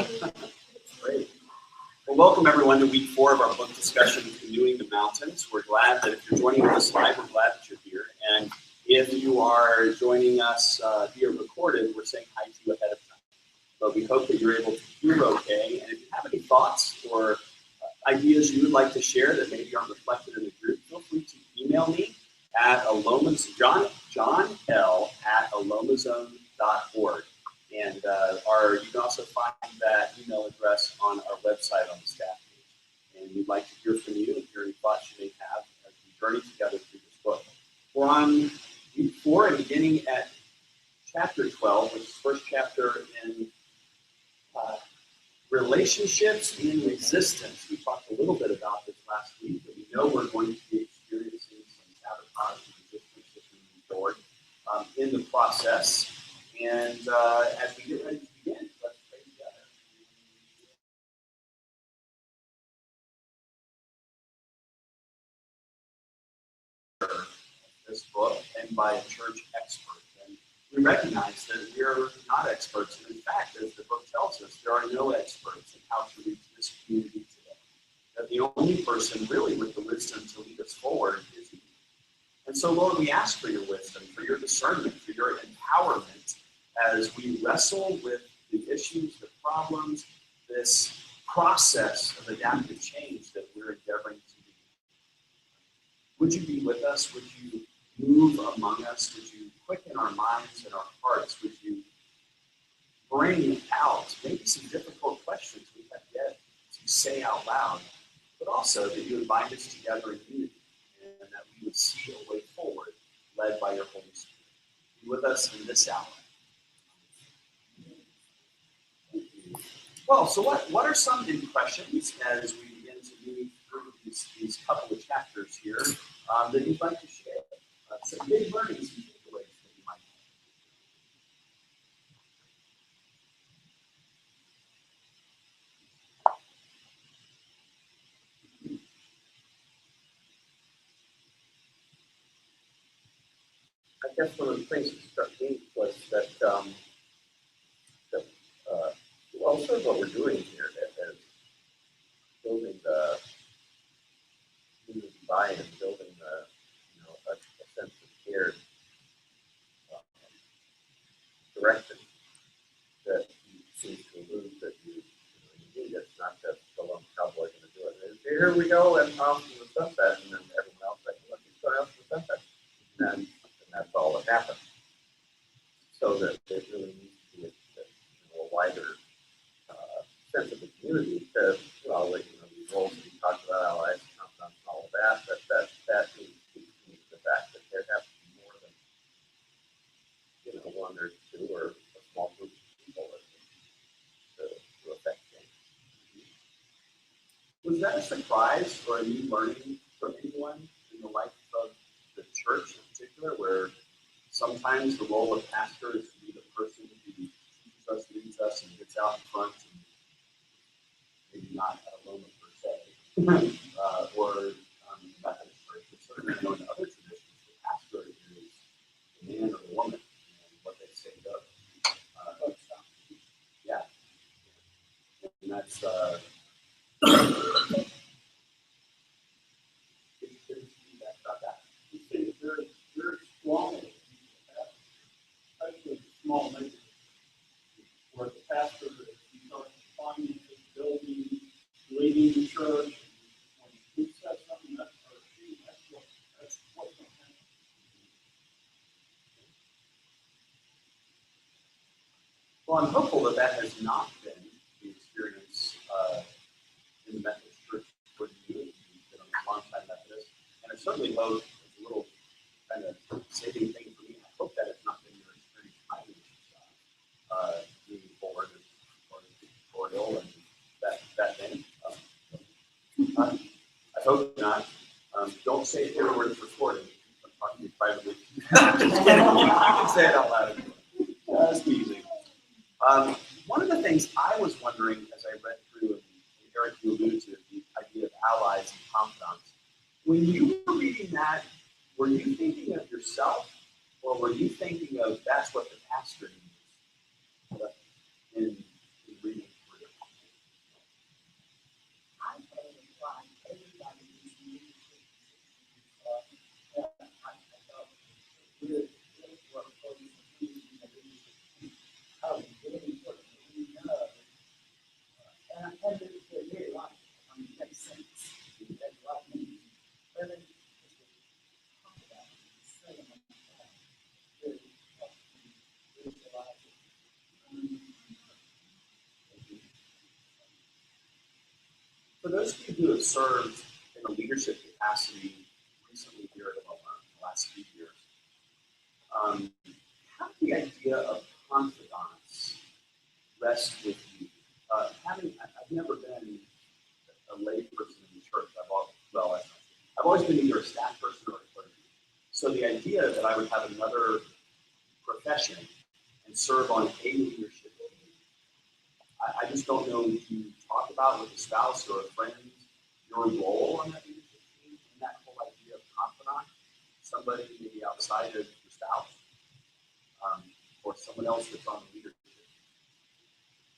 Hi. Great. Well, welcome everyone to week 4 of our book discussion, Canoeing the Mountains. We're glad that if you're joining us live, we're glad that you're here. And if you are joining us via recorded, we're saying hi to you ahead of time. But we hope that you're able to hear okay. And if you have any thoughts or ideas you would like to share that maybe aren't reflected in the group, feel free to email me at johnl@alomazone.org. And you can also find that email address on our website on the staff page. And we'd like to hear from you and hear any thoughts you may have as we journey together through this book. We're on week 4 and beginning at chapter 12, which is the first chapter in relationships in resistance. We talked a little bit about this last week, but we know we're going to be experiencing some sabotage and resistance as we move forward in the process. And as we get ready to begin, let's pray together. This book and by a church expert. And we recognize that we're not experts. And in fact, as the book tells us, there are no experts in how to reach this community today. That the only person really with the wisdom to lead us forward is you. And so, Lord, we ask for your wisdom, for your discernment, for your empowerment as we wrestle with the issues, the problems, this process of adaptive change that we're endeavoring to do. Would you be with us? Would you move among us? Would you quicken our minds and our hearts? Would you bring out maybe some difficult questions we have yet to say out loud, but also that you would bind us together in unity and that we would see a way forward led by your Holy Spirit. Be with us in this hour. Well, so what are some impressions as we begin to move through these couple of chapters here that you'd like to share? Some big learnings and takeaways that you might I guess one of the things that struck me was that, sort of what we're doing here is building the community buy-in, building a sense of shared direction that seems to allude that you need. It's not just the lone cowboy going to do it. And here we go, and off to the sunset, and then everyone else like, look, he's going out to the sunset. And that's all that happens. So that it really needs to be a wider sense of the community to, these roles that we talked about, allies, confidants, and all of that needs to be the fact that there has to be more than, one or two or a small group of people to affect change. Was that a surprise or a new learning for anyone in the life of the church in particular, where sometimes the role of pastor is to be the person who teaches us, leads us, and gets out in front, and maybe not at Aloma per se, or Methodist church, but certainly in other traditions, the pastor is the man or the woman, and what they say goes. Yeah. And that's about that. You think very strong, especially small neighborhoods, where the pastor is finances, building, leading the church. When he says something, that's what's going to happen. Well, I'm hopeful that has not been the experience in the Methodist Church for you. You've been a long-time Methodist, and I certainly hope it's a little kind of saving thing for me. I hope that it's not been your experience either. Moving forward as part of the tutorial and that thing. I hope not. Don't say it here where it's recorded. I'm talking to you privately. Just kidding. You can say it out loud. Just teasing. One of the things I was wondering as I read through, and Eric, you alluded to the idea of allies and confidants. When you were reading that, were you thinking of yourself, or were you thinking of that's what the pastor needs in reading through? For those of you who have served in a leadership capacity recently here at Aloma in the last few years, how did the idea of confidants rest with you? I've never been a lay person in the church. I've always been either a staff person or a clergy. So the idea that I would have another profession and serve on a leadership team, I just don't know if you talk about with a spouse or a friend your role on that leadership team and that whole idea of confidant, somebody maybe outside of your spouse or someone else that's on the leadership team.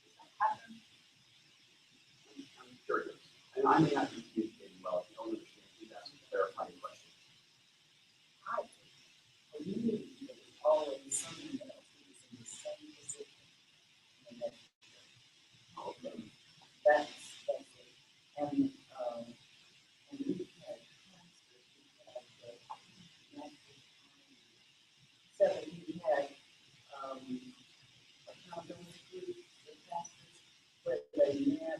Does that happen? I'm curious. And I may not be communicating well. If you don't understand, please ask me a clarifying question. For me, it was always something else. It was in the same position. And that's it. And we had pastors, we had accountability groups with pastors where they met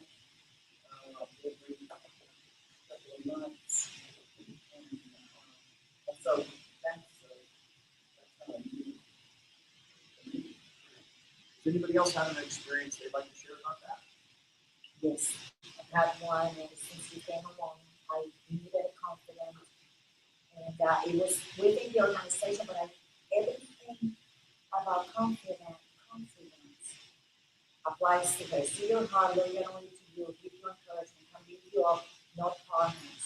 every couple of months. And so that's kind of new. Does anybody else have an experience they'd like to share about that? Yes, I've had one ever since we came along. I needed confidence, and it was within the organization, but everything about confidence applies to her. See your heart, look at only to you, give you encouragement, can lift you up, not partners.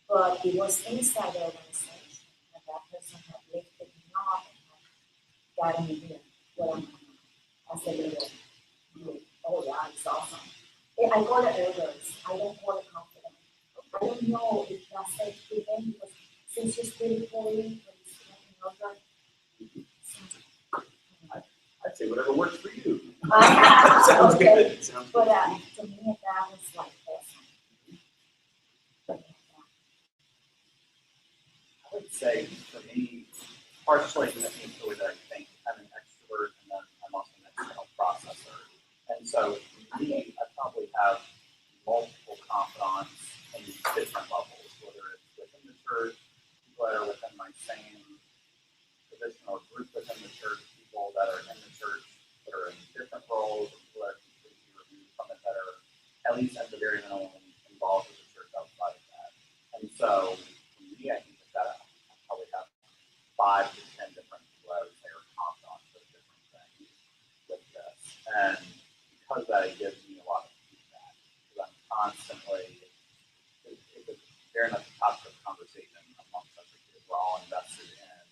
But it was inside the organization, and that person had lifted me up and had gotten me here. What I'm I said, oh yeah, it's awesome. I call it elders. I don't call it confident. I don't know if that's safe to them because since you're spiritually, I'd say whatever works for you. Sounds okay. good. Sounds But good. to me, that was like awesome. I would say for me, partially I think the way that I think I'm an extrovert and then I'm also an external processor. And so for me, I probably have multiple confidants in different levels, whether it's within the church, people that are within my same position or group within the church, people that are in the church that are in different roles, people that are completely removed from it that are at least at the very minimum involved with the church outside of that. And so for me, I think that I probably have 5 to 10 different people I would say are confidants of different things with this. And because of that, it gives me a lot of feedback. Because I'm constantly, it's a very much a topic of conversation amongst us because we're all invested in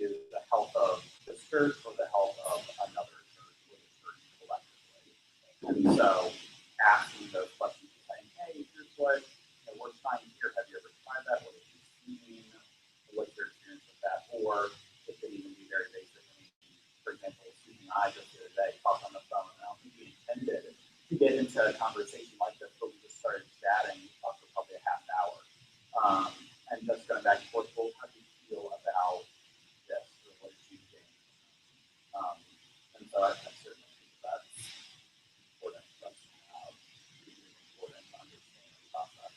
is the health of the church or the health of another church or the church collectively. And so asking those questions and saying, hey, here's what we're trying here. Have you ever tried that? What have you seen? What's your experience with that? Or it could even be very basic. I mean, for example, Susan and I just the other day talked on the phone, and I don't think we intended to get into a conversation like this, but we just started chatting. We talked for probably a half an hour. And just going back and forth, well, how do you feel about this? Or what did you think? And so I certainly think that's important for us to have. It's important to understand the process.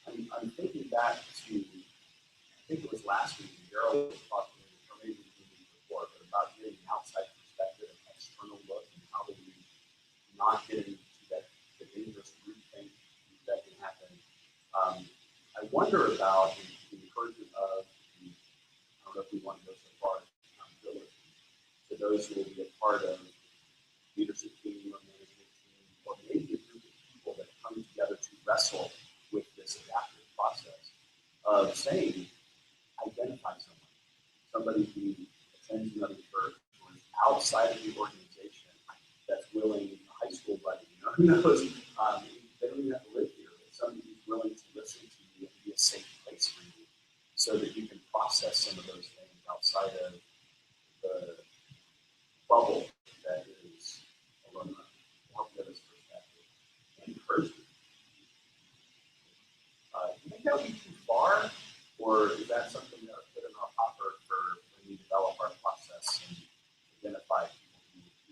I'm thinking back to, I think it was last week, Daryl was talking, or maybe the week before, but about getting an outside perspective, an external look, and how do we not get into that the dangerous group thing that can happen. I wonder about the encouragement of the, I don't know if we want to go so far as accountability to those who will be a part of leadership team or management team, or maybe a group of people that come together to wrestle with this adaptive process of saying, identify somebody who attends another church or is outside of the organization that's willing, a high school buddy, who knows, they don't even have to live here, but somebody who's willing to listen to you and be a safe place for you so that you can process some of those things outside of the bubble that is Aloma, help give us perspective and encouragement. Do you think that would be too far, or is that something that would put in our hopper for when we develop our process and identify people who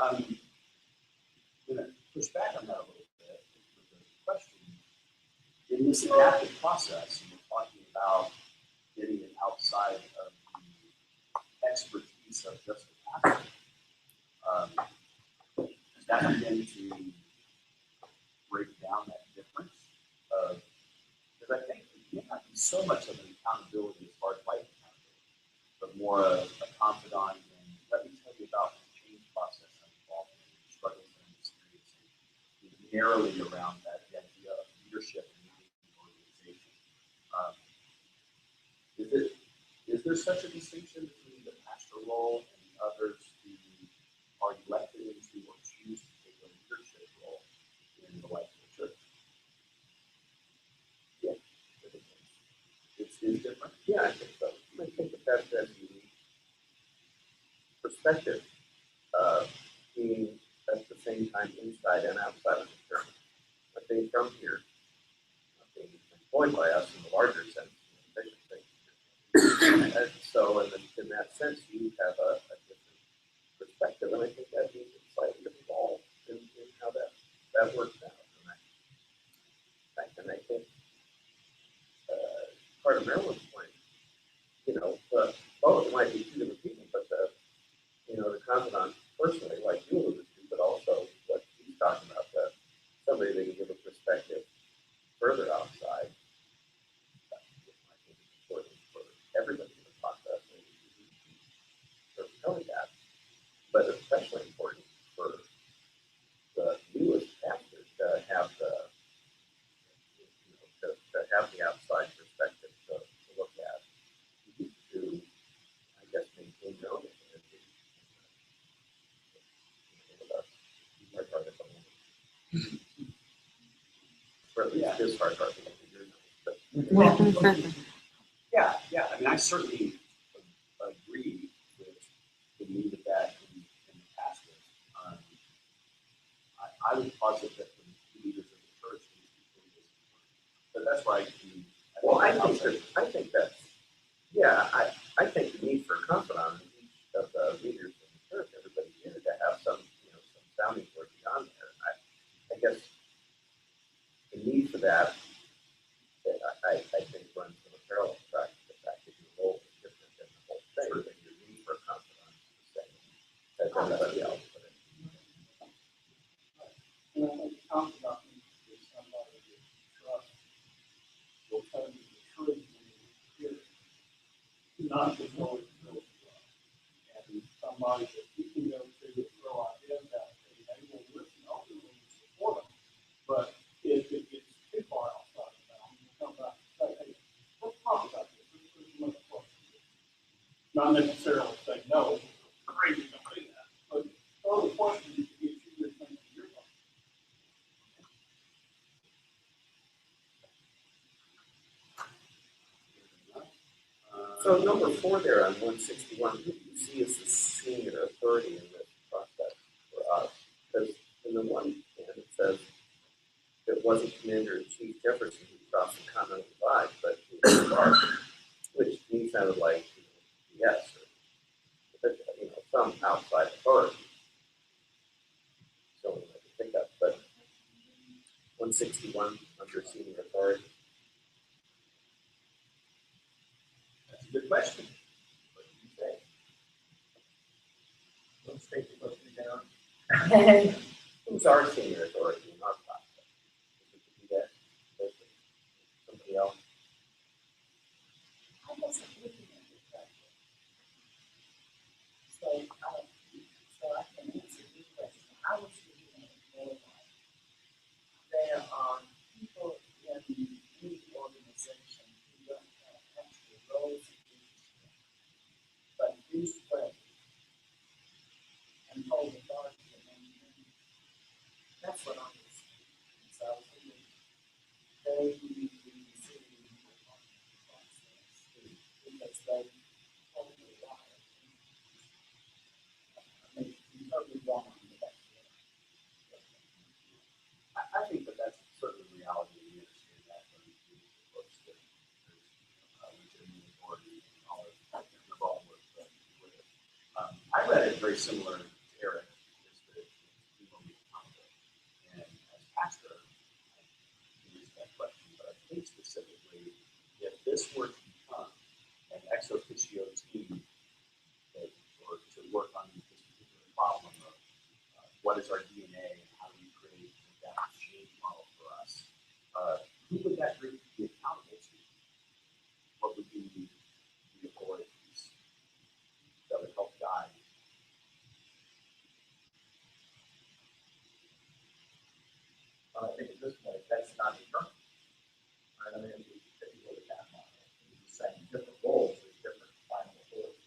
I'm going to push back on that a little bit with the question. In this adaptive process, and we're talking about getting it outside of the expertise of just the pastor, does that begin to break down that difference? Because I think it may not be so much of an accountability as far as life accountability, but more of a confidant in, let me tell you about the change process I'm involved in, the struggles I'm experiencing, narrowly around that the idea of leadership and leading the organization. Is there such a distinction between the pastoral role and the others who are elected into or choose to take a leadership role in the life of the church? Yeah, It's different. yeah, I think so. I think that that's a unique perspective, being at the same time inside and outside of the church. I think from here, being employed by us in the larger sense, and so in that sense, you have a different perspective, and I think that means it's slightly involved in how that works out. And I think part of Maryland's point, both might be two different people, but the confidant personally, like you alluded to, but also what he's talking about, somebody that can give a perspective further outside. I think it's important for everybody in the process, and for knowing that, but especially important for you as pastors to have to have the outside perspective to look at, to, I guess, maintain your own identity. Or at least his heart argument is yours. Yeah. I mean, I certainly agree with the need of that in the pastor. I would posit that the leaders of the church need to be doing this. But that's why I think that's, yeah, I think the need for a confidant in each of the leaders in the church, everybody here, to have some sounding board beyond there. I guess the need for that, I think, runs from a parallel track to the fact that your role is different than the whole thing, but your need for a confidant is the same as everybody else. And I think confidant is somebody that you trust will tell you the truth when you hear it, not just always know it well. And somebody that you can go to and throw ideas out there, and they will listen openly and support them. But if it gets too far outside of bounds, you come back and say, hey, let's talk about this. Let's look at what you do. Not necessarily say, no, it's crazy to do that. But throw the questions to get you to think of your life. So number 4 there on 161, who do you see as the senior authority in this process for us? Because in the one hand it says it wasn't Commander-in-Chief Jefferson who crossed the Continental Divide, but Clark, which to me sounded like yes, or some outside authority. So I can think of, but 161 under senior authority. That's a good question. What do you say? Let's take the question down. Who's our senior authority in our process? Is it you guys? Somebody else? I wasn't looking at it that way. So I can answer this question. I was looking at it more like there are people in any organization who don't have actual roles in leadership, but do spread and hold authority among them. That's what I was saying. So I was thinking they need to be considered in the process because they hold a lot of I mean, you totally wrong, but that's I think that's certainly the reality. We understand that when we do the books that there's legitimate authority and all of involved with. I read it very similar to Eric, is that what is our DNA and how do we create an adaptive change model for us, who would that group be accountable to? What would be the authorities that would help guide? I think at this point, that's not determined. Right? I mean, if you look at that model, it's saying different roles with different final authorities.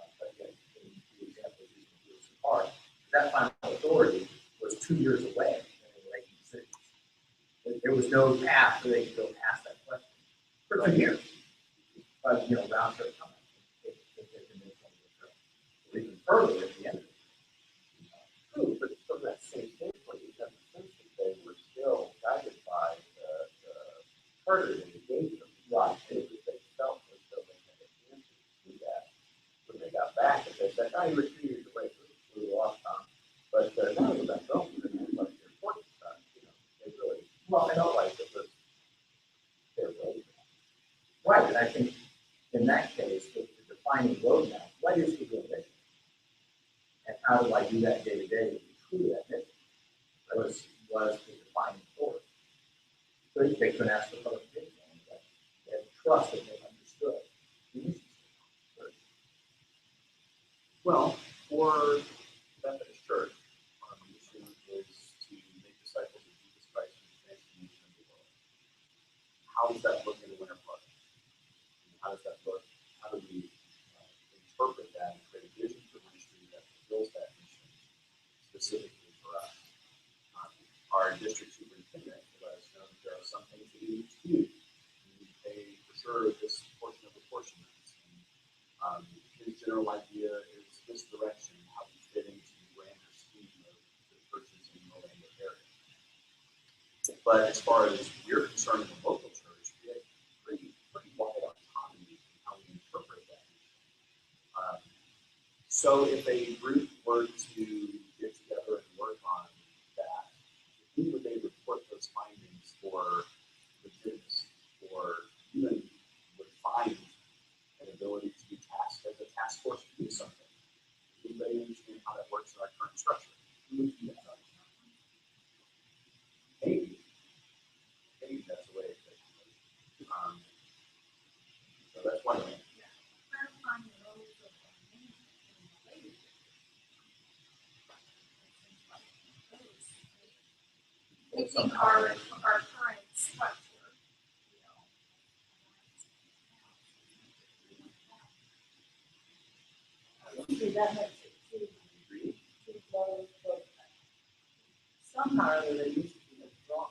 But again, in the example of using Lewis and Clark, that final authority was 2 years away in making decisions. There was no path where they could go past that question for 2 years. But, round trip time, if they can make one or even further at the end of it. True, but from that same standpoint, you have the sense that they were still guided by the charter that they gave them. Right. They felt as though they had an answer to that when they got back. And they said, you were 2 years away, so we lost time. But now that that's over, and that's like your important stuff, they really felt like it was their roadmap. Right, and I think in that case, with the defining roadmap, what is the real mission? And how do I do that day to day to be true to that mission? Was the defining authority. So they couldn't ask for clarification on that. They had trust that they understood the mission. Well, for Methodist Church, our mission is to make disciples of Jesus Christ and transformation of the world. How does that look in the Winter Park? How does that look? How do we interpret that and create a vision for ministry that fulfills that mission specifically for us? Our district superintendent let us know that there are some things that we need to do. We need to pay for sure this portion of apportionments. And his general idea is this direction, how we fit into the grander scheme of the churches in the Orlando area. But as far as we're concerned in the local church, we have pretty wide autonomy in how we interpret that. So if a group were to get together and work on that, who would they report those findings for legitimacy, or even would find an ability to be tasked as a task force to do something? Anybody understand how that works in our current structure? Who would do that? Maybe that's the way it is. So that's one way. Taking our current structure, that has to go, but Somehow there used to be a draw.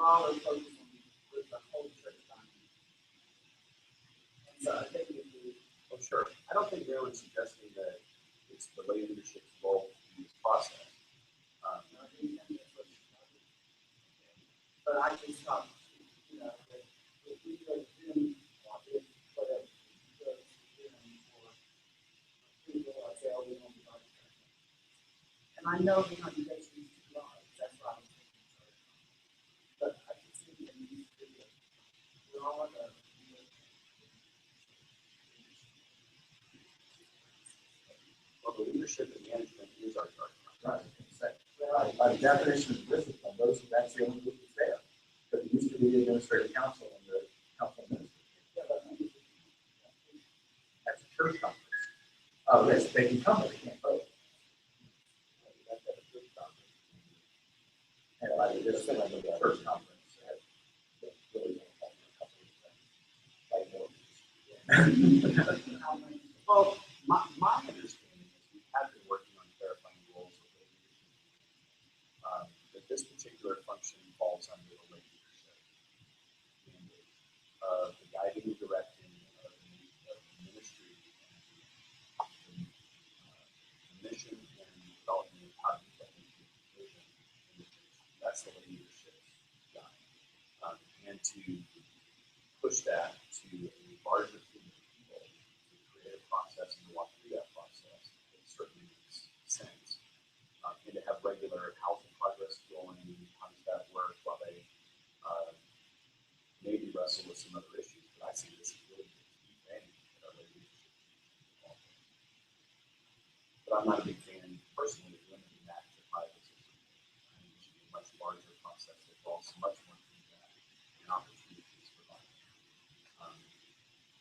Rather focus on with the whole church time. And so I think if we, Oh, sure. I don't think anyone's suggesting that it's the lay leadership's role in this process. but I just thought, that if we go in, if whatever, or people are saying, oh, we don't be like that. And I know, you guys need to draw, that's why I was thinking. But I can see that you need to do it. We're all the, Well, the leadership and management is our target. Right. By the definition of discipline, that's the only group that's there. Because it used to be the administrative council and the council minister. That's a church conference. Oh, yes, they can come, but they can't vote. That's a church conference. And by the discipline of the church conference, really Well, my understanding is we have been working on clarifying the roles of lay leadership. That this particular function falls under the lay leadership mandate of the guiding and directing of the ministry and the mission and development of how to get into vision in the church. That's the lay leadership job. And to push that to a larger team of people to create a process and to walk through that process, it certainly makes sense. And to have regular housing progress going, how does that work while they maybe wrestle with some other issues. But I see this as really a key thing that our leadership is involved in. calls, much more feedback and opportunities for life.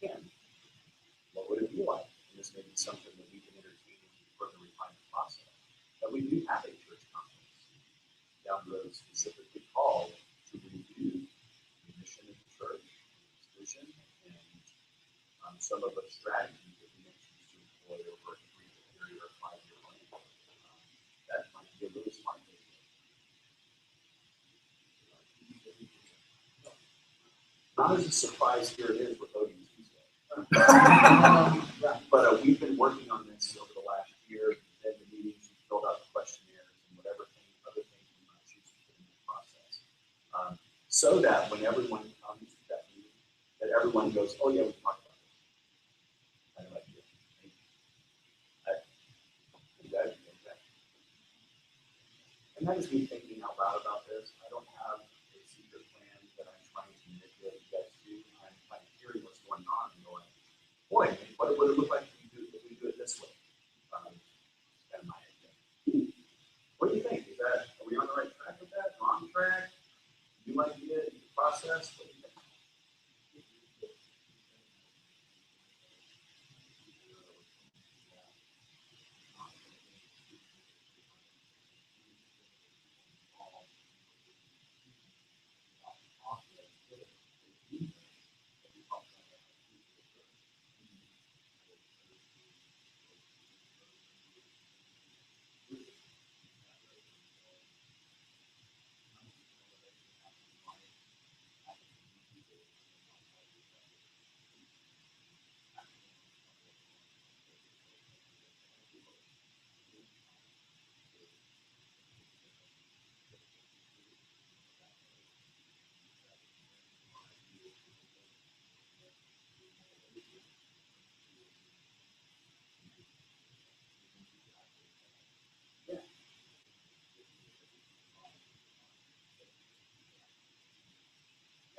Again, what would it be like? And this may be something that we can entertain as we further refine the process. But we do have a church conference down the road specifically called to review the mission of the church, its vision, and some of the strategies that we may choose to employ over a 3-year period or 5-year plan. That might be a really smart thing. Not as a surprise, here it is with voting Tuesday. But we've been working on this over the last year. We've had the meetings, we've filled out the questionnaires, and whatever other things we might choose to put in the process. So that when everyone comes to that meeting, that everyone goes, oh yeah, we talked about this. Kind of idea. And that is me thinking out loud about this. I don't have a secret plan that I'm trying to manipulate you guys to. I'm kind of hearing what's going on and going, boy, what would it look like if we do it this way? Kind of my idea. What do you think? Are we on the right track with that? Wrong track? New idea, new process? What do you think?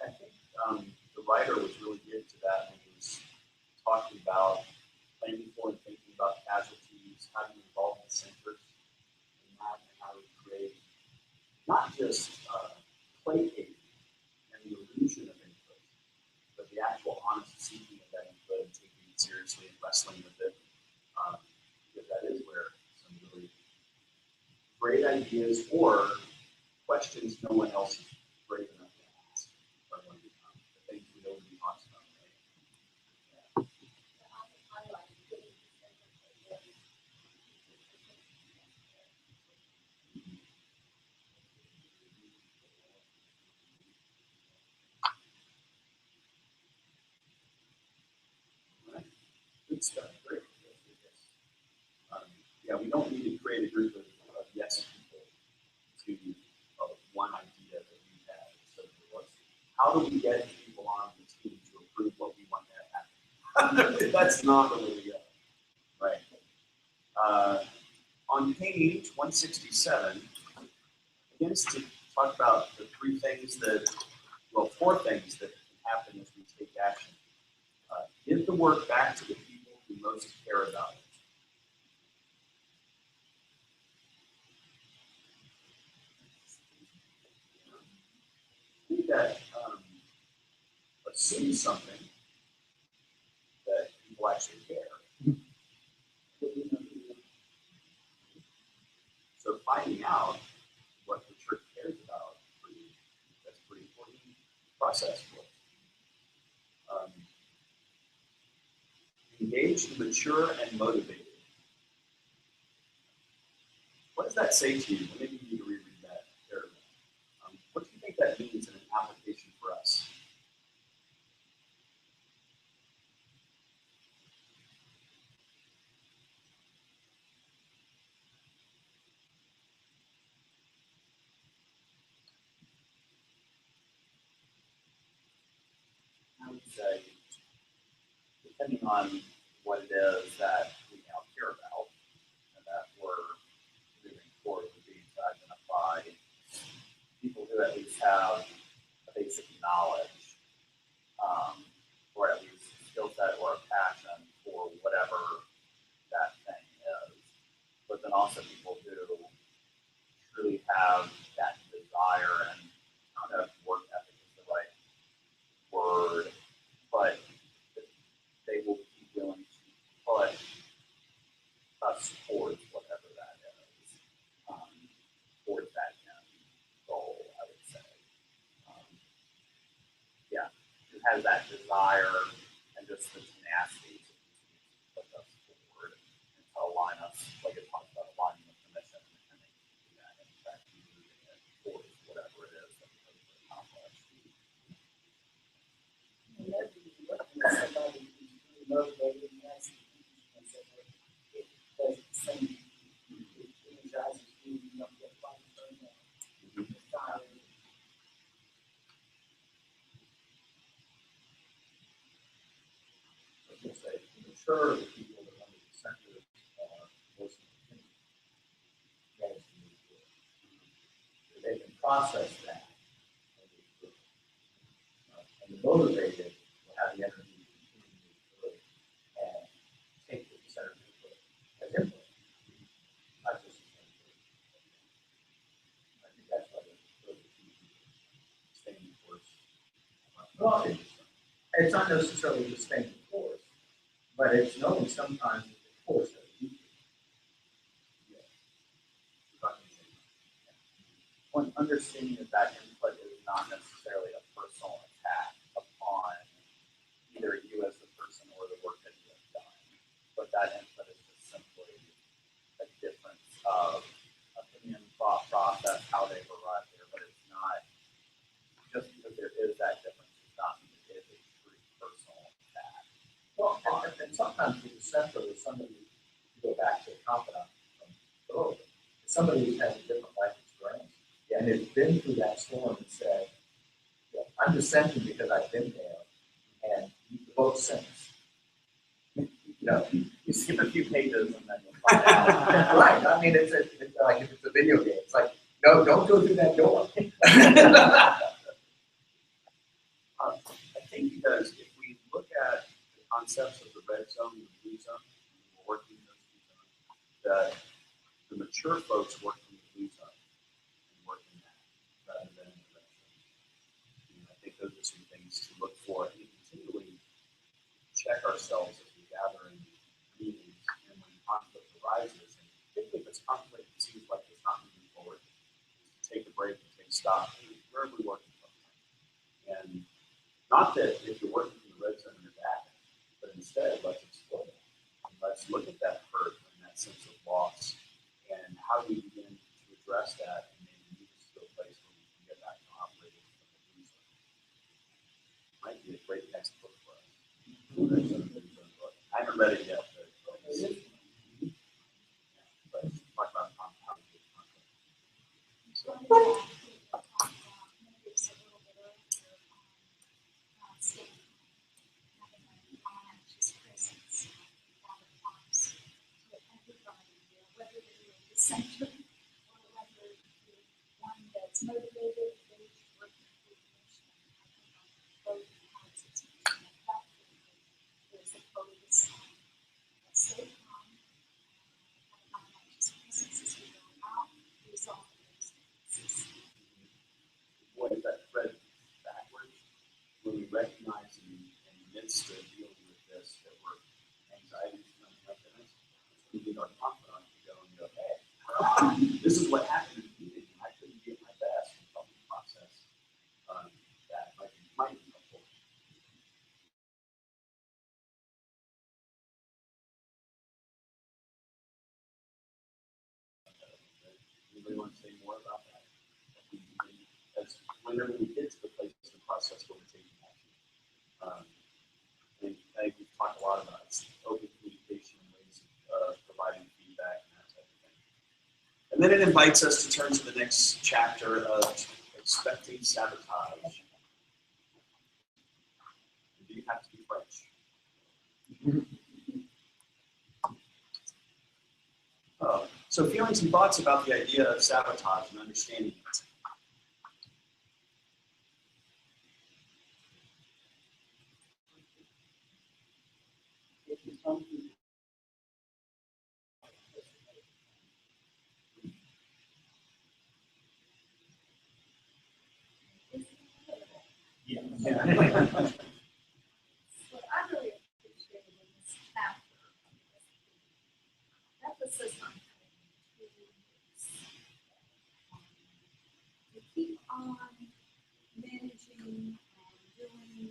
I think the writer was really getting to that when he was talking about planning for and thinking about casualties, how do you involve the centers in that, and how to create not just placating and the illusion of input, but the actual honest seeking of that input and taking it seriously and wrestling with it. Because that is where some really great ideas or questions no one else is brave enough to ask are going to become the things we nobody talks about, right? Right? Good stuff. Great. Yeah, we don't need to create a group of yes people to one idea that we have. So how do we get people on the team to approve what we want to happen? That's not the way to go. Right. On page 167, begins to talk about the four things that can happen as we take action. Give the work back to the people who most care about it. I think that assumes something that people actually care. So finding out what the church cares about, that's a pretty important process for us. Engaged, mature, and motivated. What does that say to you? Maybe you need to reread that paragraph. What do you think that means in an application for us? I would say, depending on what it is that we now care about and that we're moving forward, would be to identify people who at least have a basic knowledge, or at least skill set or a passion for whatever that thing is. But then also people who truly have that desire and has that desire and just the tenacity to put us forward and to align us, like it talks about aligning with the mission, and they can do that and in fact moving it towards whatever it is that we're going to accomplish. And that somebody who's really motivated and has and so it does the same. It energizes you, you don't get like tired. I was going to say, mature people that under the center are most manage to move forward. They can process that and move forward. And the motivated will have the energy to continue to move forward and take the center input as input, not just as input. I think that's why those are key staying the course. Well, it's not necessarily just staying the course, but it's knowing sometimes that the course has a deeper. One understanding that input is not necessarily a personal attack upon either you as the person or the work that you have done, but that input is just simply a difference of opinion, thought process, how they've arrived there, but it's not, just because there is that difference does not mean it is a true personal attack. Well, and sometimes with the center is somebody, to go back to a confidant from earlier, somebody who's had a different life experience and has been through that storm and said, yeah, I'm dissenting because I've been there, and the boat sinks. You know, You skip a few pages and then you'll find out. right? I mean, it's like if it's a video game, it's like, no, don't go through that door. I think because if we look at the concepts of the red zone and the blue zone, we're working in those two zones, that the mature folks work in the blue zone and work in that rather than in the red zone. And I think those are some things to look for and continually check ourselves as we gather in meetings and when conflict arises. And particularly if it's conflict that seems like it's not moving forward, take a break and take stock. Where are we working from? And not that if you're working from the red zone, you're bad, but instead, let's explore that. And let's look at that hurt and that sense of loss and how do we begin to address that and maybe move us to a place where we can get back to operating from the blue zone. Might be a great next book for us. Red zone, blue zone book. I haven't read it yet, but talk about how to get conflict. So, Center, or whether you're one that's motivated, engaged, working for the mission. I think on both sides it's important that there's a focus on stay calm, have conscious presence as we go out, resolve those things. boy, is that thread backwards when we recognize in the midst of dealing with this that we're anxiety is coming up in us. We need our confidant to go and go, hey, this is what happened in the meeting. I couldn't be at my best and help me process that might be helpful. Anybody want to say more about that? As whenever we get to the place in the process where we're taking action. I think we've talked a lot about open communication and ways of providing feedback and that type of thing. And then it invites us to turn to the next chapter of expecting sabotage. Do you have to be French? So feelings and thoughts about the idea of sabotage and understanding it. Yeah. What I really appreciated in this chapter, emphasis on to keep on managing and doing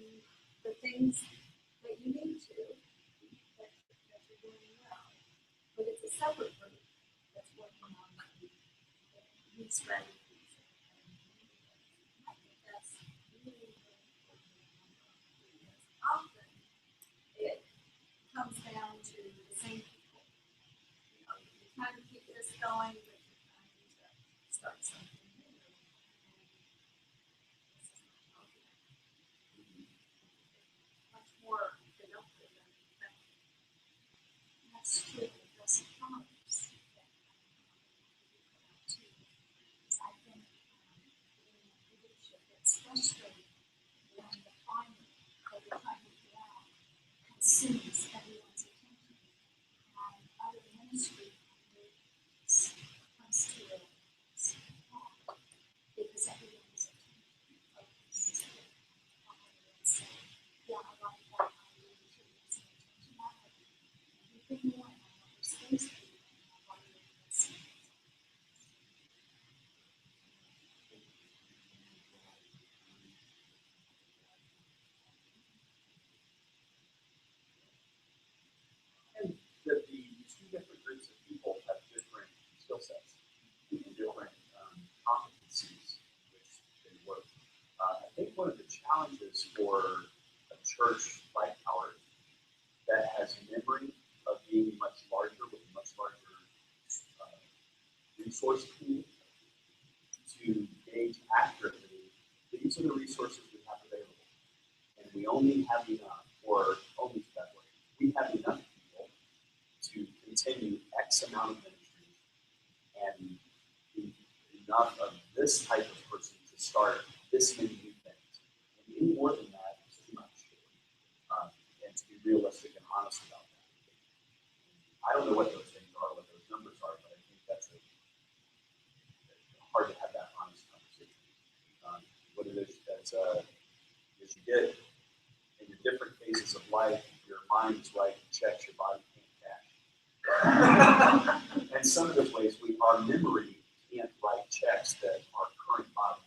that's true of aggressive farmers that too. Because I think in leadership it's frustrating when the farmer or the public ground consumes everyone's attention and other ministry comes to a stop because everyone's attention focuses on it. So, yeah, I like that. I really should get some attention out of it. Everything more and what we're supposed to be doing, I want to get some. And that the two different groups of people have different skill sets and different competencies in which they work. I think one of the challenges for a church like ours that has memory of being much larger with a much larger resource pool to gauge accurately these are the resources we have available. And we only have enough, or only that way, we have enough people to continue X amount of ministries and enough of this type of person to start this many new things. And any more than that is too much. And to be realistic and honest about that. I don't know what those things are, what those numbers are, but I think that's hard to have that honest conversation. What it is that as you get in your different phases of life, your mind is writing checks your body can't cash. And some of those ways, our memory can't write checks that our current body.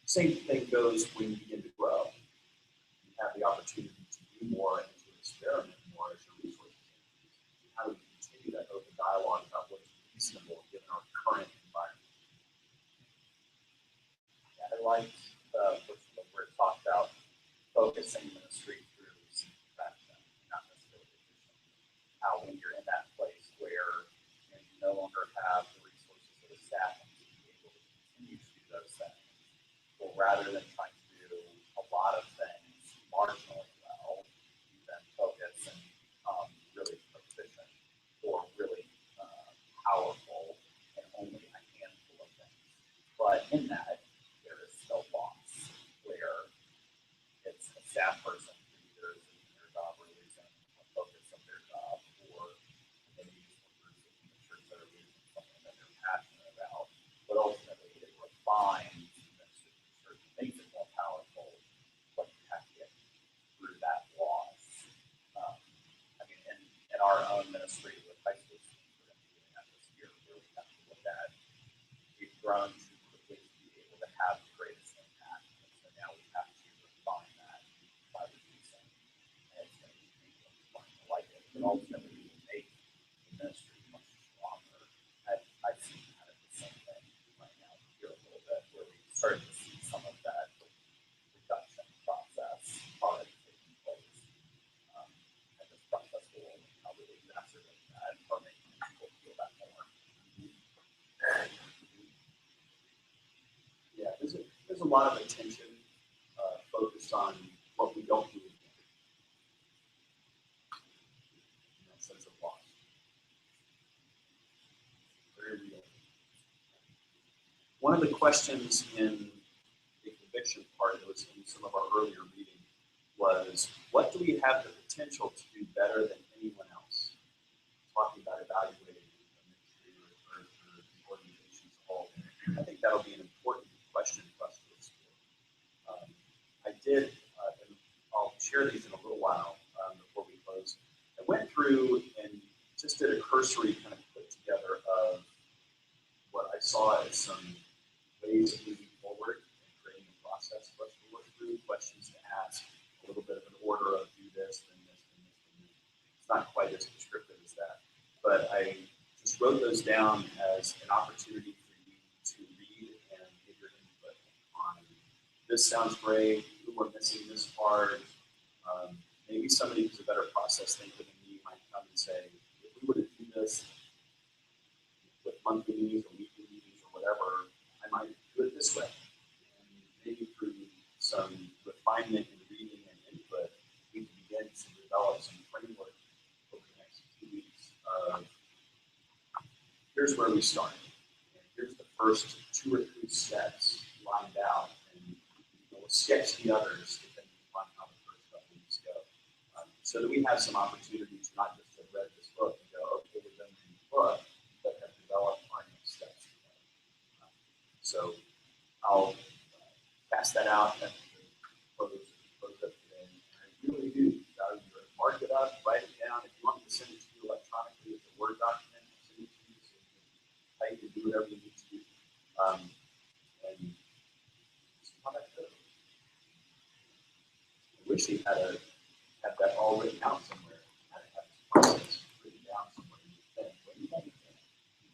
Same thing goes when you begin to grow. You have the opportunity to do more and to experiment more as your resources increase. How do we continue that open dialogue about what's reasonable given our current environment? Yeah, I liked where it talked about focusing ministry through some prevention, not necessarily efficient. How when you're in that place where you no longer have the resources of the staff to be able to continue to do those things, well, rather than trying to do a lot of things marginally well, you then focus and become really proficient or really powerful in only a handful of things. But in that, there is still loss where it's a staff person who either is in their job or losing a focus of their job, or maybe just one person in the church that are losing something that they're passionate about. But ultimately, it refines the church, makes it more powerful, but you have to get through that loss. I mean, in our own ministry with high school students, we're going to be doing that this year. Really have to look at we've grown too quickly to be able to have the greatest impact. And so now we have to refine that by reducing. And it's going to be people like it. But ultimately, we will make the ministry much stronger. I've seen kind of the same thing right now here a little bit, where we start to see some of that reduction process already taking place. And this process will only probably exacerbate that or make people feel that more. Yeah, there's a lot of attention focused on what we don't do in that sense of loss. Very real. One of the questions in the conviction part, it was in some of our earlier reading, was what do we have the potential to do better than anyone else? Talking about evaluating the ministry or the organization as a whole. I think that'll be an important question for us to explore. I did, and I'll share these in a little while before we close. I went through and just did a cursory kind of put together of what I saw as some ways of moving forward and creating a process for us to work through, questions to ask, a little bit of an order of do this, then this, then this, then this. It's not quite as descriptive as that, but I just wrote those down as an opportunity for you to read and give your input on this sounds great, we're missing this part. Maybe somebody who's a better process thinker than me might come and say, if we were to do this with monthly meetings or weekly meetings or whatever, I might do it this way. And maybe through some refinement in reading and input, we can begin to develop some framework where we start. Here's the first 2 or 3 steps lined out, and we'll sketch the others depending upon how the first couple weeks go, so that we have some opportunities not just to read this book and go, okay, we're done reading the book, but have developed our next steps. So I'll pass that out at the close of today. I really do value it. Mark it up, write it down. If you want me to send it to you electronically as a Word document, I'll send it to you so you can type and do whatever you need to do. And see how that goes. I wish he had that all written out somewhere. Had to have this process written down somewhere.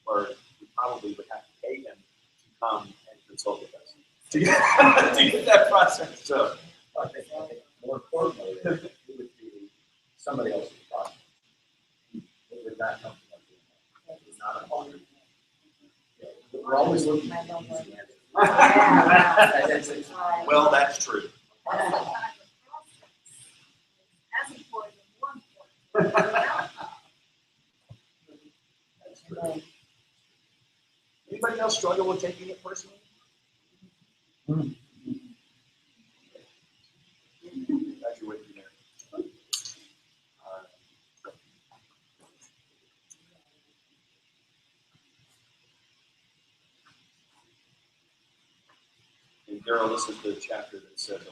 Or we probably would have to pay him to come and consult with us to get that process. So I think more importantly, it would be somebody else's process. It would not come from us. It's not a hundred. We're always looking for the easy answer. well, that's true. As important as more important. That's true. Anybody else struggle with taking it personally? Glad you're with me there. And Daryl, this is the chapter that said the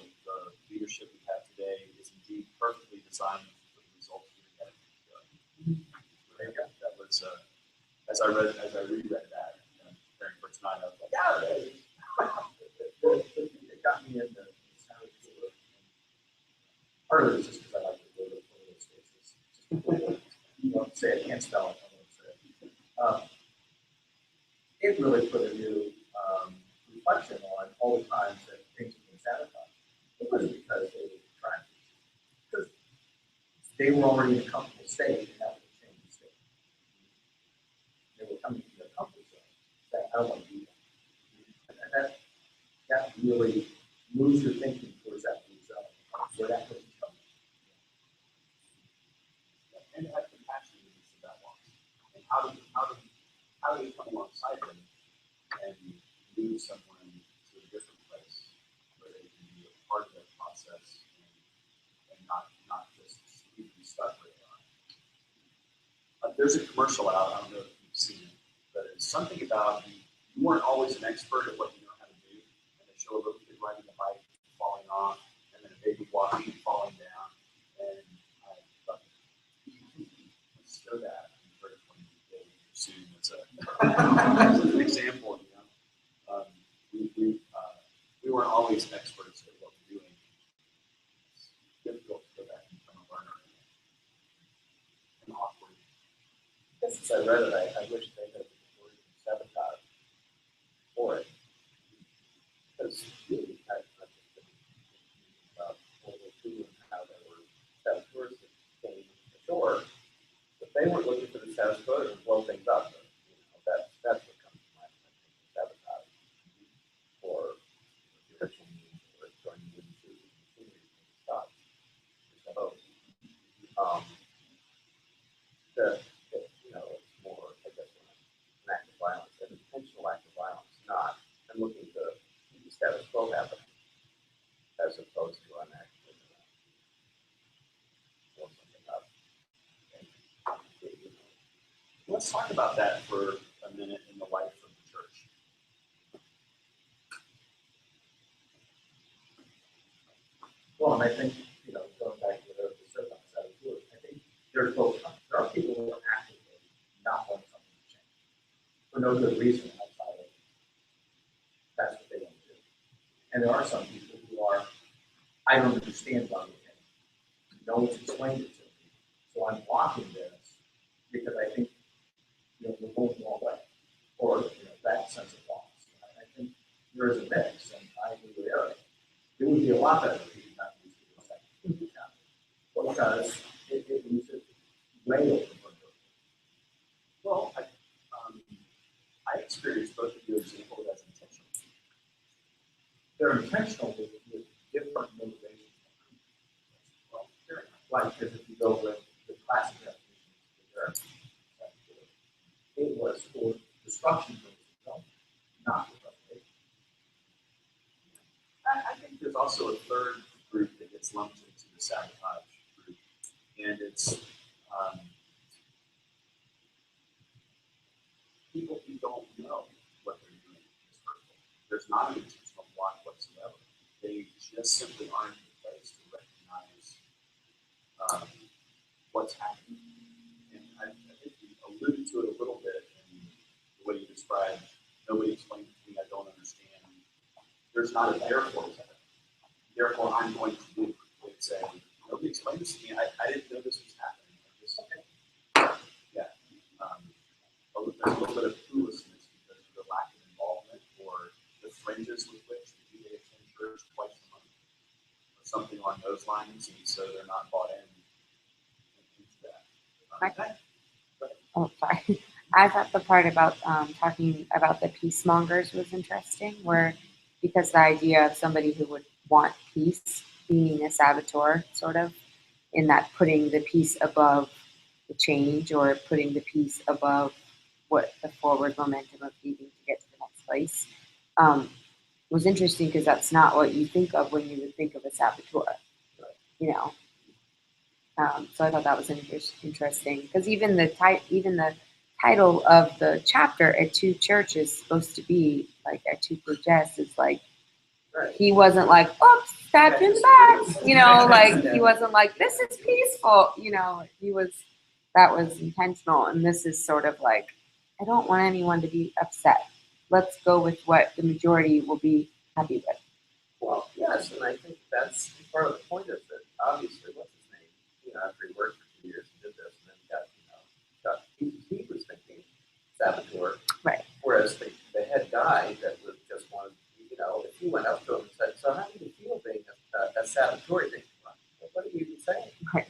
leadership we have today is indeed perfectly designed for the results we had. That was as I reread that preparing for tonight, I was like, yeah, it is. It got me into sound tour. Part of it is just because I like to go to those spaces. You know, say I can't spell it. I won't say it. It really put a new reflection on all the times that things have been sabotaged. It wasn't because they were trying to, because they were already in a comfortable state and that would change the state. They were coming to their comfort zone. That I don't want to do that. That really moves your thinking towards that result, where that could come. And have compassion about loss. And how do we come alongside them and move someone to a different place where they can be a part of that process and not just be stuck where they are. There's a commercial out, I don't know if you've seen it, but it's something about you weren't always an expert at what you know how to do, and they show a little kid riding a bike falling off, and then a baby walking and falling down, and I thought, let's show that. I'm very funny today, soon as an example, you know. We weren't always experts at what we're doing. It's difficult to go back and become a learner and awkward. Since I read it, I wish they had sabotage for it. Because really, I about World War II and how there were saboteurs that came ashore, but they weren't looking for the saboteurs and blow things up. But, you know, that's what comes to mind. Sabotage or direction or joining into machinery and stuff. So, you know, it's more, I guess, an act of violence, an intentional act of violence, not I'm looking to keep the status quo happening, as opposed to an act of blow something up. Let's talk about that for a minute in the life of the church. Well, and I think, you know, going back to the servant side of it, I think there's both. There are people who are actively not wanting something to change for no good reason outside of that's what they want to do. And there are some people who are, I don't understand why we can. No one's explained it to me. So I'm blocking this because I think, you know, we're going the wrong way. Or, you know, that sense of loss. I think there is a mix, and I agree with Eric. It would be a lot better if we did not use the second because it leaves it way open for good. Well, I experienced both of your examples as intentional. They're intentional with different motivations. Well, fair enough. Like, because if you go with the classic definition, it was for the destruction goes, no, not with revelation. I think there's also a third group that gets lumped into the sabotage group, and it's people who don't know what they're doing is hurtful. There's not an intentional block whatsoever. They just simply aren't in a place to recognize what's happening. And I think you alluded to it a little bit in the way you described, nobody explained it to me, I don't understand. There's not a therefore to it. Therefore, I'm going to do it. It's a, nobody explained this to me, I didn't know this was happening. Yeah. There's a little bit of cluelessness because of the lack of involvement or the fringes with which maybe they attend church twice a month or something along those lines, and so they're not bought in into that. Oh, sorry. I thought the part about talking about the peacemongers was interesting, where because the idea of somebody who would want peace being a saboteur, sort of, in that putting the peace above the change or putting the peace above what the forward momentum of needing to get to the next place was interesting because that's not what you think of when you would think of a saboteur, you know. So I thought that was interesting because even the title of the chapter at Two Church is supposed to be like at Two Churches is like he wasn't like oops stabbed you in the back, you know, like he wasn't like this is peaceful, you know, that was intentional, and this is sort of like I don't want anyone to be upset. Let's go with what the majority will be happy with. Well, yes, and I think that's part of the point is that obviously, what's his name? You know, after he worked for 2 years and did this, and then he was thinking saboteur. Right. Whereas the head guy that was just wanted, you know, if he went up to him and said, "So how do you feel being a saboteur?" They well, what are you even saying? Right.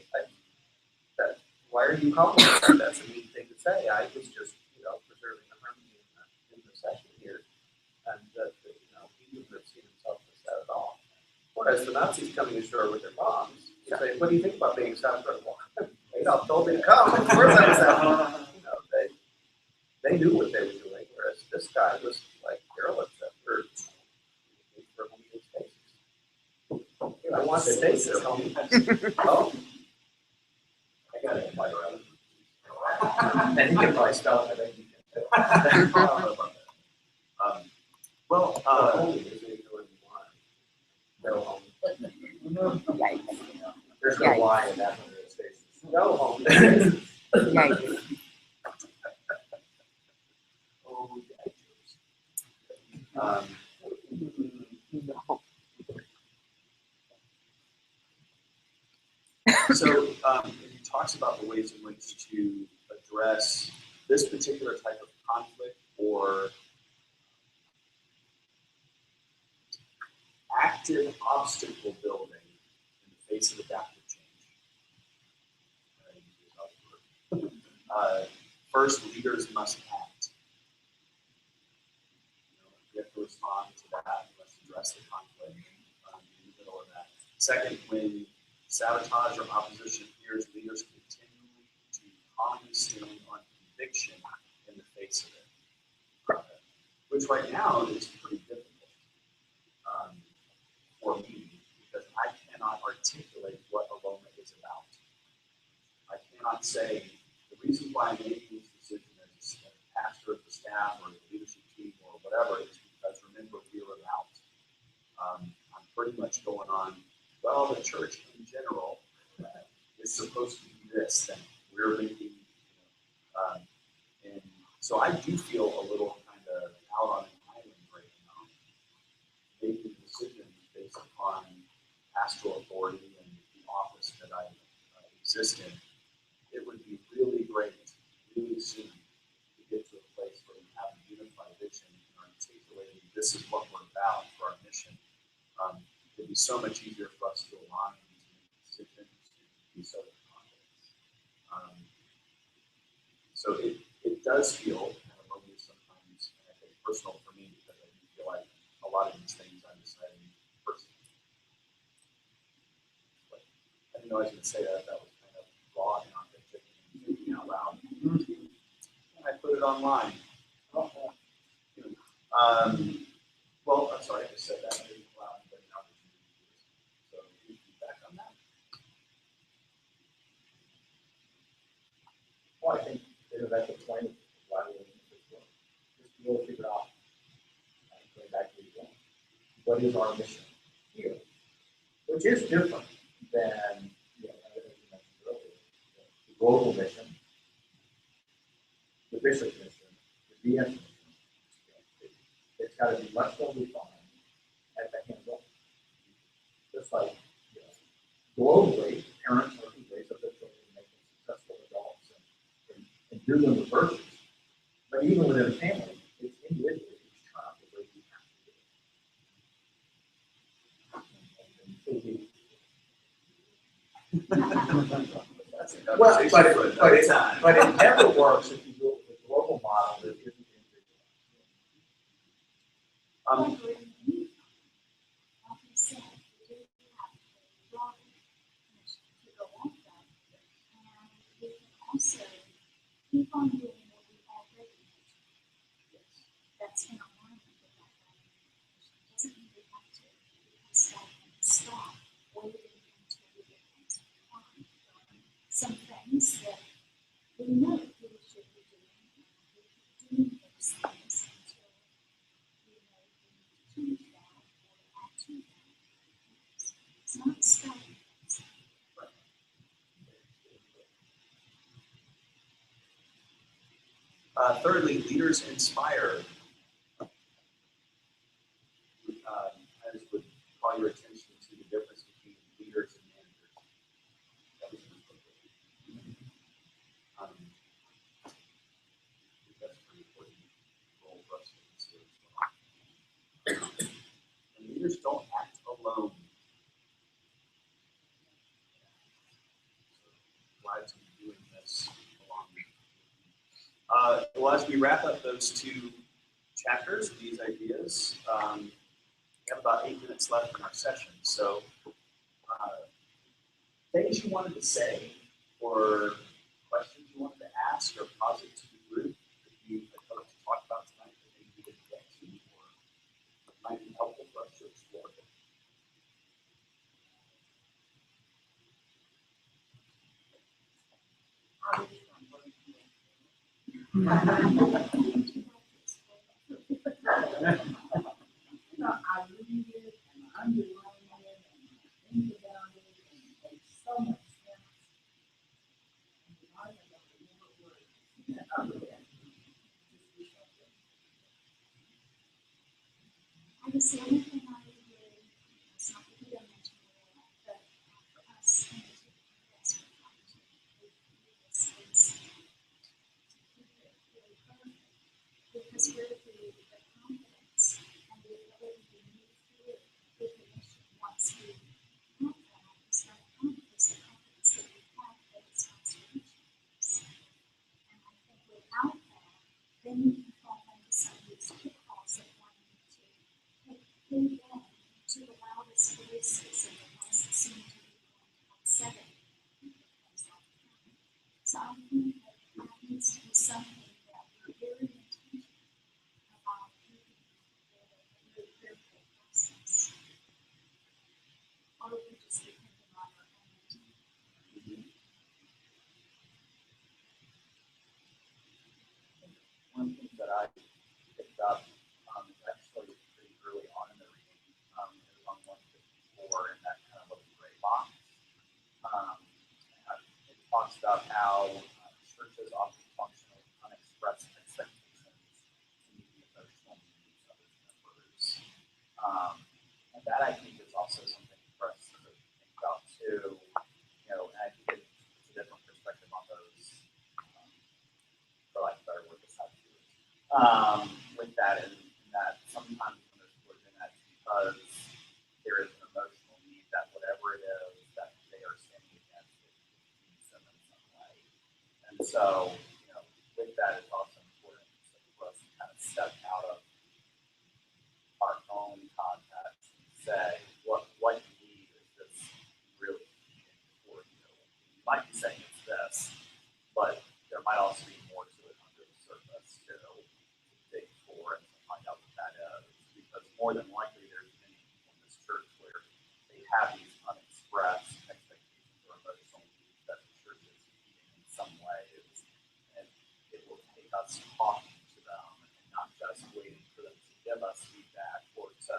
Why are you calling me? That's a mean thing to say. I was just, you know, preserving the harmony in the session here, and you know, he wouldn't have seen himself as that at all. Whereas the Nazis coming ashore with their bombs, you say, "What do you think about being saboteur?" Well, Adolf told me to come. Of course I was saboteur. You know, they knew what they were doing, whereas this guy was like derelict for homeless spaces. I want space at home. Oh. I got it quite right. And he can probably spell it. I think he can. Well, Only is anything you want. No home. Yikes. There's no Yikes. Y in that one of those spaces. No home. Yikes. oh, No. So he talks about the ways in which to address this particular type of conflict or active obstacle building in the face of adaptive change. First, leaders must act. You have to respond to that. You must address the conflict in the middle of that. Second, when sabotage or opposition appears, leaders continue to calmly stand on conviction in the face of it, which right now is pretty difficult for me because I cannot articulate what Aloma is about. I cannot say the reason why I'm making this decision as a pastor of the staff or the leadership team or whatever is because remember we were out. I'm pretty much going on, well, the church in general is supposed to be this thing. We're making, and so I do feel a little kind of out on an island right now, making decisions based upon pastoral authority and the office that I exist in. It would be really great, really soon, to get to a place where we have a unified vision and articulating this is what we're about for our mission. It'd be so much easier for us to align and to make decisions and be so confident. So it does feel kind of lonely sometimes, and I think personal for me because I do feel like a lot of these things I'm deciding personally. But I didn't know I was going to say that. That was kind of raw and authentic and thinking out loud. And I put it online. Well, I'm sorry, I just said that. I didn't allow anybody an opportunity to do this. So, any feedback on that? Well, I think that's the point of why we're in this work. Just to really figure out, going back to the point, what is our mission here? Which is different than, as you mentioned earlier, the global mission, the bishop mission, the DS mission. It's got to be much more refined at the handle. Just like, globally, parents are who raise up their children and make them successful adults and do them with virtues. But even within a family, it's individually each child the way you have to do it. That's a Well, conversation for another time. but it never works if you do it with a global model that isn't individual. Like you said, we do have a broad mission to go on that, and we can also keep on doing what we already do. That's in alignment with that mission. Doesn't mean we have to become stagnant and stop waiting until we get things defined. Some things that we know we should be doing, and we keep doing those things until we know we need to change that or add to that. It's not a stagnant. Thirdly, leaders inspire. I just would call your attention to the difference between leaders and managers. I think that's a pretty important role for us to consider as well. And leaders don't act alone. So, glad to be doing this along with you. Well, as we wrap up those two chapters, these ideas, we have about 8 minutes left in our session. So, things you wanted to say, or questions you wanted to ask, or posit to the group that you had hoped to talk about tonight that maybe we didn't get to, or might be helpful for us to explore. I read it and I underline it and I think about it and it makes so much sense. And I don't remember words. I guess the other thing I would do, it's not that we don't mention it, but for us, in particular, as we're trying to move through this, is to keep it really perfect, because we're the confidence and the ability to move through it with the mission once we have that, is that confidence, the confidence that we have that it's not solutions. And I think without that, then you can fall into some of these pitfalls of wanting to take in to the loudest voices and the ones that seem to be upsetting things like that. So I think that needs to be something that we're very intentional about keeping in a very careful process. Or we just depending on our own. One thing that I picked up actually pretty early on in the reading is on 154 in that kind of little gray box. It talks about how churches often function with unexpressed expectations to meet the emotional needs of its members. And that I think is also something for us to think about too. And I think it's a different perspective on those, for lack of a better word, with that, and that sometimes when there's words in that, because there is an emotional need that whatever it is that they are standing against, it needs them in some way. And so, with that, it's also important for us to kind of step out of our own context and say, have these unexpressed expectations or emotional needs that the church is meeting in some ways, and it will take us talking to them and not just waiting for them to give us feedback or to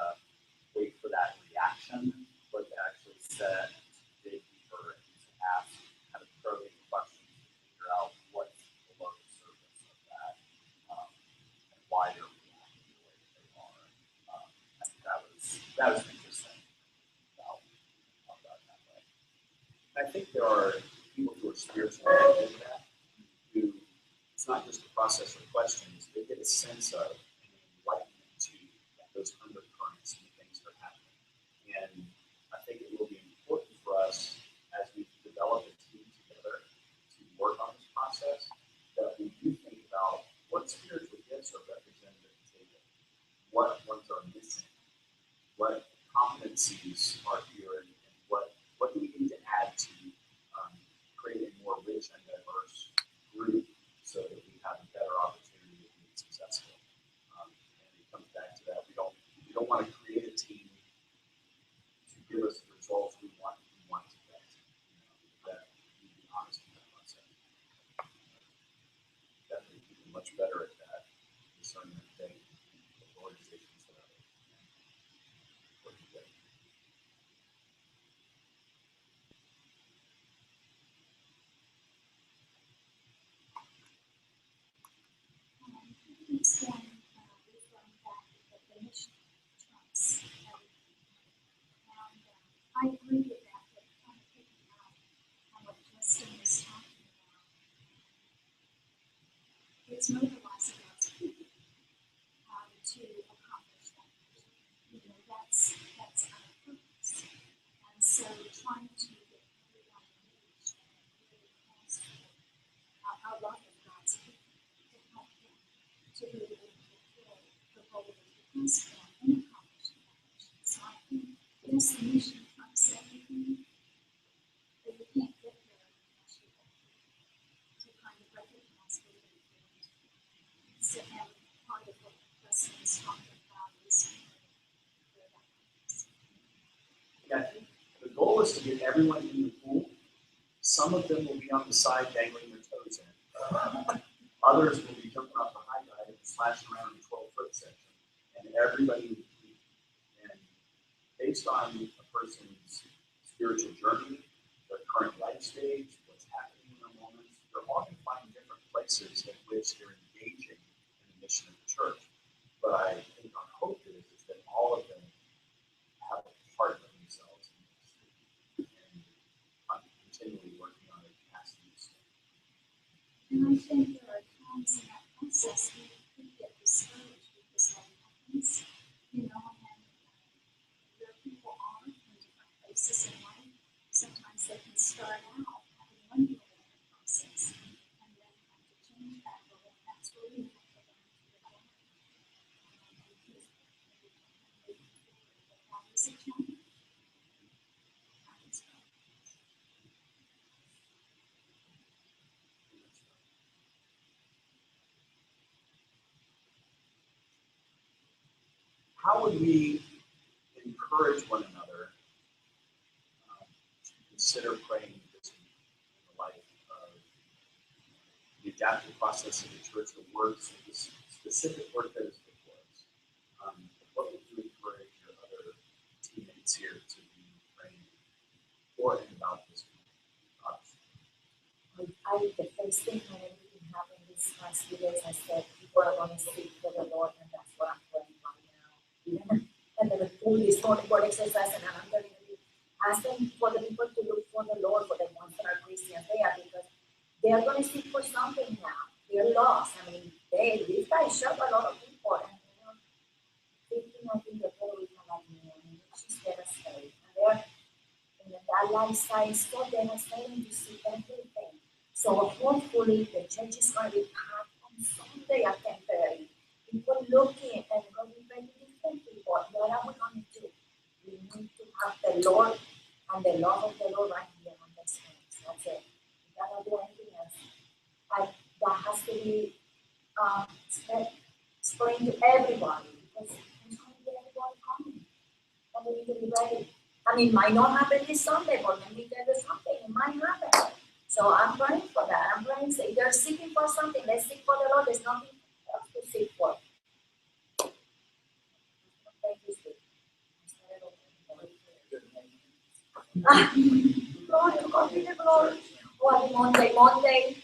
wait for that reaction, but to actually sit and to dig deeper and to ask kind of probing questions to figure out what's below the surface of that, and why they're reacting the way that they are. I think that was interesting about that way. I think there are people who are spiritual like that, who it's not just a process of questions, they get a sense of and enlightenment to those undercurrents and things that are happening. And I think it will be important for us as we develop a team together to work on this process, that we do think about what spiritual gifts are represented at the table, what ones are missing, what competencies are here, and what do we need to add to create a more rich and diverse group so that we have a better opportunity of being successful. And it comes back to that. We don't want to create a team to give us the results we want to get. That we be honest with that process. Definitely people much better at that discernment than the organizations that are working together. Keeps one referring back to the mission trumps everything. And I agree with that, but kind of picking out on what Justin was talking about. It's mobilizing God's people to accomplish that mission. That's our purpose. And so trying to get everyone engaged and really ask for our love of God's people to help them to be able to fulfill the role that He has for them in accomplishing that mission. So I think, yes, the mission trumps everything, but you can't get there unless you have to kind of recognize where they're going. So, and part of what Preston is talking about is where that comes. Yeah, I think the goal is to get everyone in the pool. Some of them will be on the side dangling their toes in. Others will be jumping off the high dive and splashing around in the 12-foot section. And everybody will be. And based on a person's spiritual journey, their current life stage, what's happening in their moments, they're all going to find different places in which they're engaging in the mission of the church. But I think our hope is that all of them have a part of themselves in this and continually working on their capacities. And I think there are times in that process we could get discouraged because that happens, and where people are in different places in life, sometimes they can start out having one goal in the process and then have to change that goal, and that's where we have to learn to develop and keep moving forward. But that is a challenge. How would we encourage one another to consider praying this week in the light of the adaptive process of the church, the works, the specific work that is before us? What would you encourage your other teammates here to be praying for and about this week? The first thing when everything happened these past few days, I said, people are going to seek for the Lord, and that's what I'm praying right now. Even and then all this morning word exercise, and I'm going to be asking for the people to look for the Lord, for the ones that are Christians there, because they are going to seek for something now. They're lost. I mean, these guys shot a lot of people, and 15, I think, the Puerto Rican like me, and it's just devastating. And they're in that lifestyle is so devastating to see everything. So hopefully the church is going to be packed on Sunday at 10:30. People looking and going to be ready to thank people. What are we going to do? We need to have the Lord and the love of the Lord right here on this hands. That's it. We cannot do anything else. That has to be explained to everybody, because there's going to be everybody coming. And we need to be ready. I mean, might not happen this Sunday, but let me tell you something, it might happen. So I'm praying for that. I'm praying, if they're seeking for something, let's seek for the Lord. There's nothing else to seek for. Lord, to God be the glory. Well, Monday, the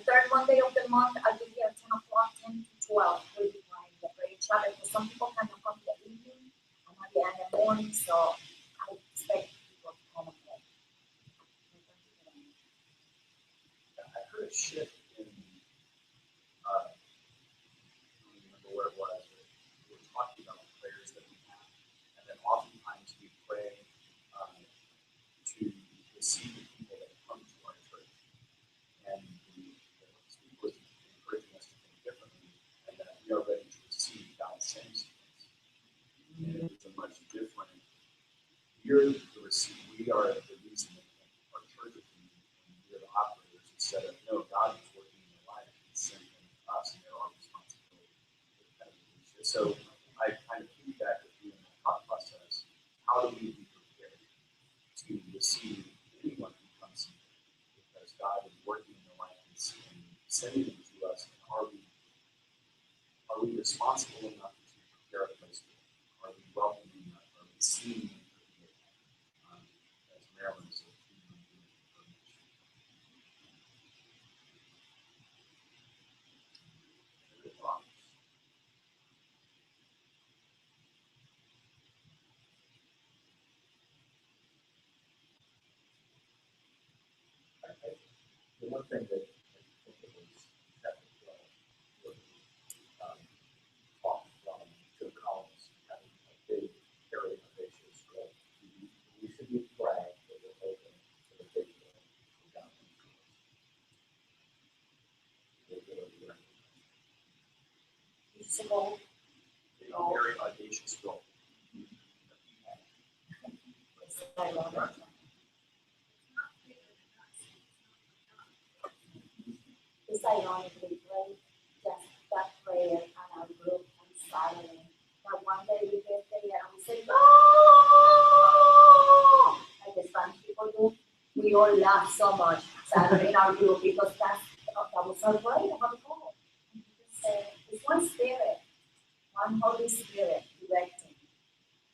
third Monday of the month, I'll be here at 10 o'clock, 10 to 12. We'll be praying the prayer chat. Because some people cannot come in the evening, and I'll be in the morning, so I expect people to come and pray. I heard a shift in, I don't remember where it was, but we were talking about the prayers that we have, and then oftentimes we pray to receive the people that come to our church. And the speaker was encouraging us to think differently, and that we are ready to receive God's sends to us. And it's a much different, we're the receive, we are the reason that our church is meeting, and we're the operators instead of, no, God is working in their life and sending them to us, and they're our responsibility. So I kind of feedback with you in the thought process, how do we be prepared to receive anyone who comes in? Because God is working in their life and sending them to us, and are we responsible enough to prepare a place for them? Are we welcoming enough? Are we seeing them? As Maryland said, The one thing that I think it was chapter 12 was talk from Phil Collins having a big, very audacious goal. We should be praying that we're open to the big goal for God. It's a goal. a very audacious goal. It's ironic, we prayed just that prayer and our group on Saturday. But one day we get there and we said, no! Like the Spanish people do. We all laughed so much Saturday in our group because that was our prayer, how we call it. It's one spirit, one Holy Spirit directing.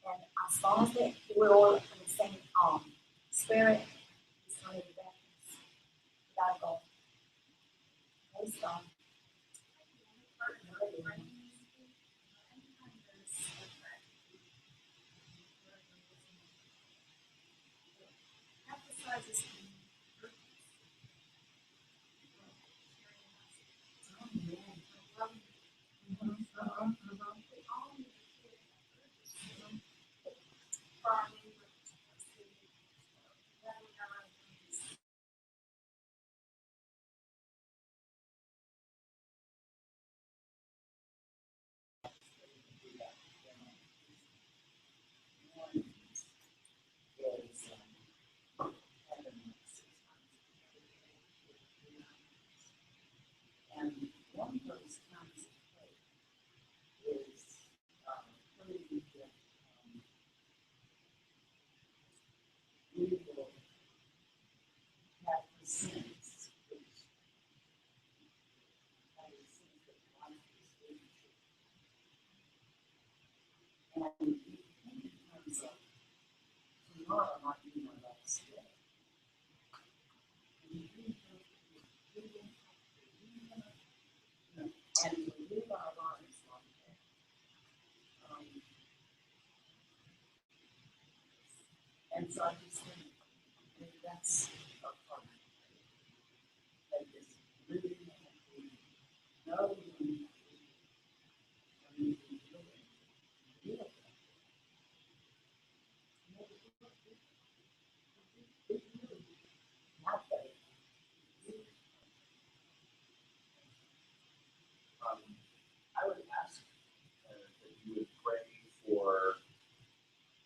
And as long as we're all in the same spirit, it's going to be better. That goal. Praise God. Emphasizes And one of those kinds of faith is believing that we will have the sins which have the sins that life is leading to. And we think in terms of tomorrow might be my last day. And to live our lives like that. And so I just think that that's a part of it. That is living and being, knowing and living. Not that I would ask that you would pray for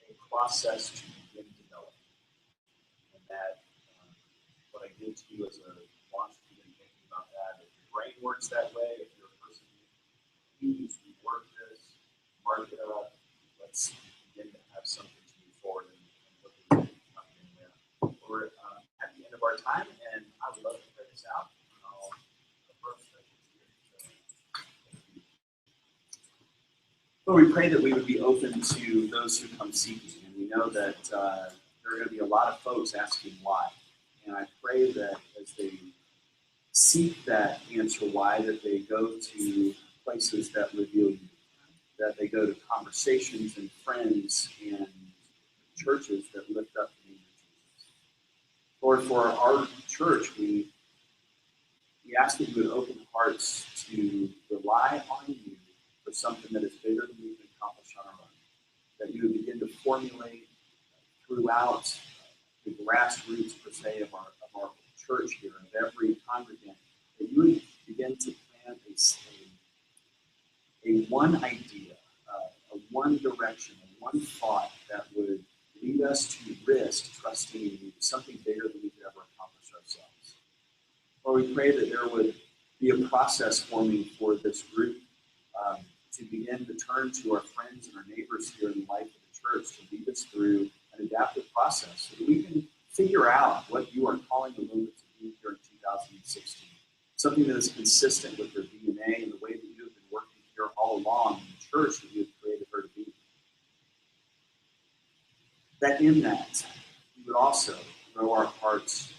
a process to begin developing. And that what I give to you as a launch to begin thinking about that. If your brain works that way, if you're a person who please rework this, mark it up, let's begin to have something to move our time, and I would love to pray this out. Lord, we pray that we would be open to those who come seeking, and we know that there are going to be a lot of folks asking why. And I pray that as they seek that answer why, that they go to places that reveal you, that they go to conversations and friends and churches that lift up the name of Jesus. Lord, for our church, we ask that you would open hearts to rely on you for something that is bigger than we can accomplish on our own, that you would begin to formulate throughout the grassroots, per se, of our church here, of every congregant, that you would begin to plant a one idea, a one direction, a one thought that would lead us to risk trusting in you, something bigger than we could ever accomplish ourselves. Lord, we pray that there would be a process forming for this group to begin to turn to our friends and our neighbors here in the life of the church to lead us through an adaptive process so that we can figure out what you are calling Aloma to do here in 2016. Something that is consistent with their DNA and the way that you have been working here all along in the church that you have created her to be. That in that, we would also grow our hearts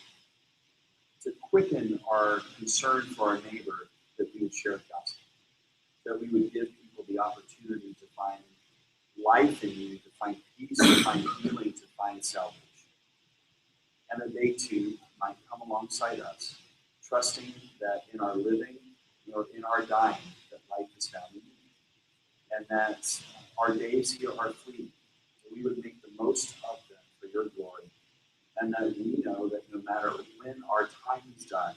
to quicken our concern for our neighbor, that we would share the gospel, that we would give people the opportunity to find life in you, to find peace, to find healing, to find salvation. And that they too might come alongside us, trusting that in our living or in our dying, that life is found in you. And that our days here are fleeting, that we would make the most of them for your glory. And that we know that no matter when our time is done,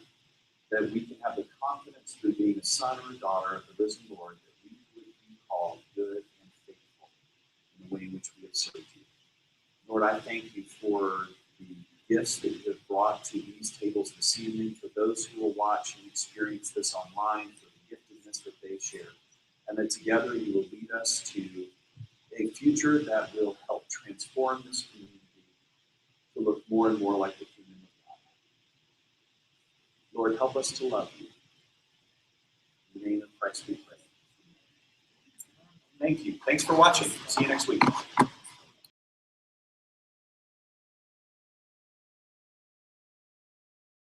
that we can have the confidence through being a son or a daughter of the risen Lord, that we would be called good and faithful in the way in which we have served you. Lord, I thank you for the gifts that you have brought to these tables this evening, for those who will watch and experience this online, for the giftedness that they share, and that together you will lead us to a future that will help transform this community to look more and more like the kingdom of God. Lord, help us to love you. In the name of Christ we pray. Thank you. Thanks for watching. See you next week.